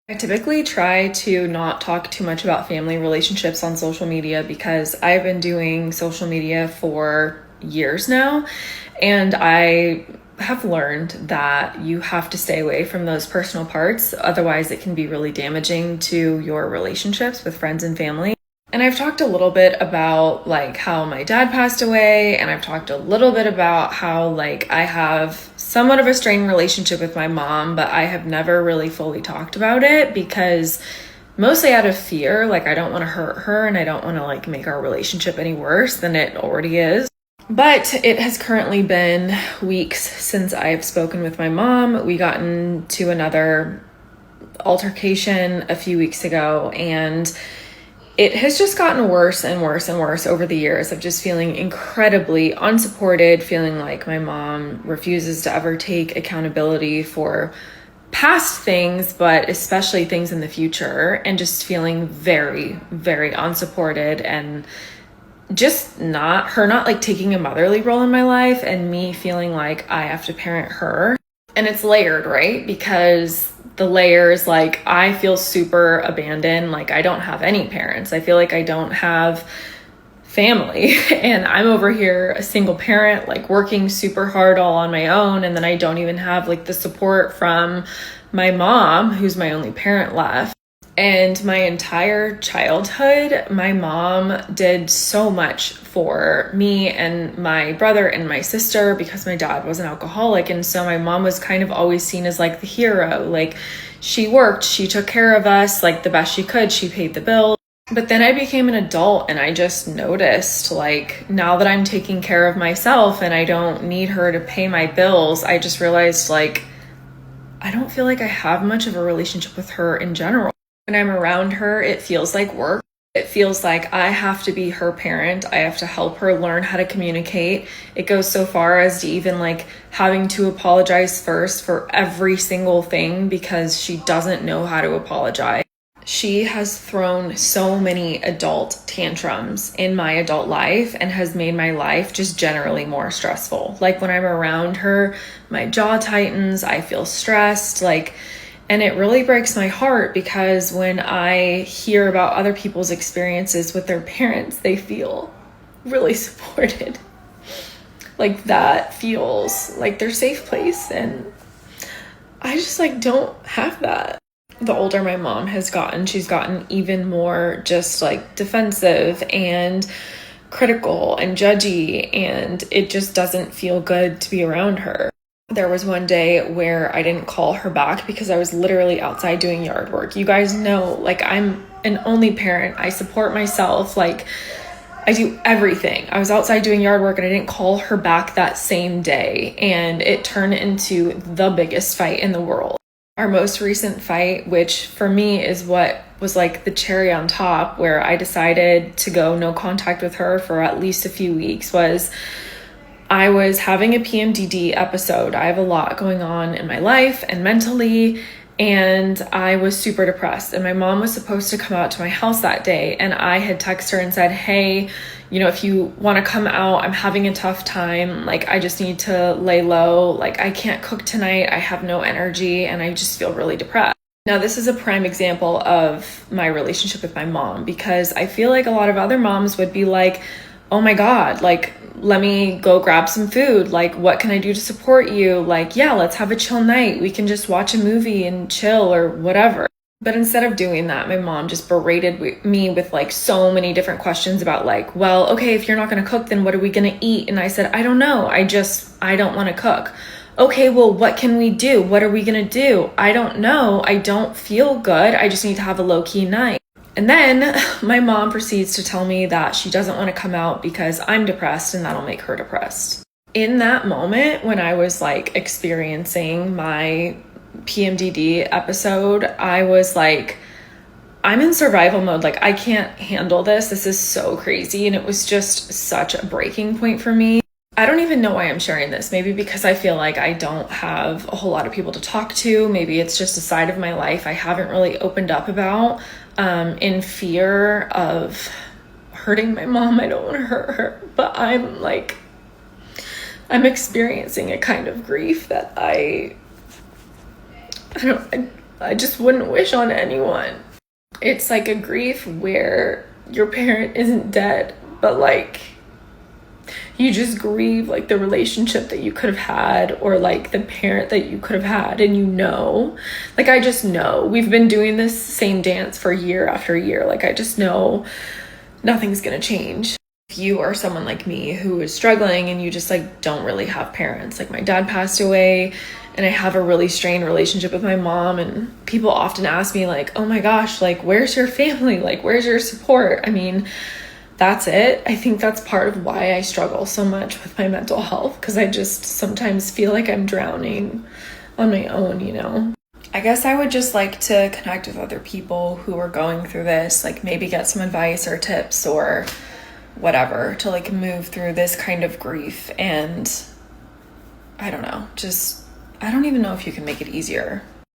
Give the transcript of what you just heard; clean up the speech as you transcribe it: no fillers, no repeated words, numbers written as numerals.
I typically try to not talk too much about family relationships on social media because I've been doing social media for years now, and I have learned that you have to stay away from those personal parts. Otherwise, it can be really damaging to your relationships with friends and family. And I've talked a little bit about like how my dad passed away, and I've talked a little bit about how like I have somewhat of a strained relationship with my mom, but I have never really fully talked about it because mostly out of fear, like I don't want to hurt her and I don't want to like make our relationship any worse than it already is. But it has currently been weeks since I've spoken with my mom. We got into another altercation a few weeks ago, and it has just gotten worse and worse and worse over the years of just feeling incredibly unsupported, feeling like my mom refuses to ever take accountability for past things, but especially things in the future, and just feeling very, very unsupported, and just not like taking a motherly role in my life, and me feeling like I have to parent her. And it's layered, right? Because the layers, like I feel super abandoned, like I don't have any parents. I feel like I don't have family and I'm over here a single parent, like working super hard all on my own. And then I don't even have like the support from my mom, who's my only parent left. And my entire childhood, my mom did so much for me and my brother and my sister because my dad was an alcoholic. And so my mom was kind of always seen as like the hero. Like she worked, she took care of us like the best she could. She paid the bills. But then I became an adult and I just noticed like now that I'm taking care of myself and I don't need her to pay my bills, I just realized like I don't feel like I have much of a relationship with her in general. When I'm around her, it feels like work. It feels like I have to be her parent. I have to help her learn how to communicate. It goes so far as to even like having to apologize first for every single thing because she doesn't know how to apologize. She has thrown so many adult tantrums in my adult life and has made my life just generally more stressful. Like when I'm around her, my jaw tightens, I feel stressed, and it really breaks my heart because when I hear about other people's experiences with their parents, they feel really supported. Like that feels like their safe place. And I just don't have that. The older my mom has gotten, she's gotten even more just defensive and critical and judgy. And it just doesn't feel good to be around her. There was one day where I didn't call her back because I was literally outside doing yard work. You guys know, I'm an only parent. I support myself. I do everything. I was outside doing yard work and I didn't call her back that same day. And it turned into the biggest fight in the world. Our most recent fight, which for me is what was the cherry on top, where I decided to go no contact with her for at least a few weeks, was I was having a PMDD episode. I have a lot going on in my life and mentally, and I was super depressed. And my mom was supposed to come out to my house that day, and I had texted her and said, hey, if you want to come out, I'm having a tough time. I just need to lay low. I can't cook tonight. I have no energy, and I just feel really depressed. Now, this is a prime example of my relationship with my mom, because I feel like a lot of other moms would be like, oh my God, let me go grab some food. What can I do to support you? Yeah, let's have a chill night. We can just watch a movie and chill or whatever. But instead of doing that, my mom just berated me with so many different questions about well, okay, if you're not going to cook, then what are we going to eat? And I said, I don't know. I don't want to cook. Okay, well, what can we do? What are we going to do? I don't know. I don't feel good. I just need to have a low-key night. And then my mom proceeds to tell me that she doesn't want to come out because I'm depressed and that'll make her depressed. In that moment, when I was experiencing my PMDD episode, I was I'm in survival mode. I can't handle this. This is so crazy. And it was just such a breaking point for me. I don't even know why I'm sharing this. Maybe because I feel like I don't have a whole lot of people to talk to. Maybe it's just a side of my life I haven't really opened up about. In fear of hurting my mom. I don't want to hurt her, but I'm experiencing a kind of grief that I I just wouldn't wish on anyone. It's like a grief where your parent isn't dead, but like you just grieve like the relationship that you could have had, or like the parent that you could have had. And like I just know we've been doing this same dance for year after year. Like I just know nothing's gonna change. If you are someone like me who is struggling and you just like don't really have parents, like my dad passed away and I have a really strained relationship with my mom, and people often ask me like, oh my gosh, like where's your family? Like where's your support? I mean, that's it. I think that's part of why I struggle so much with my mental health, because I just sometimes feel like I'm drowning on my own, you know? I guess I would just like to connect with other people who are going through this, like maybe get some advice or tips or whatever to like move through this kind of grief. And I don't know, I don't even know if you can make it easier.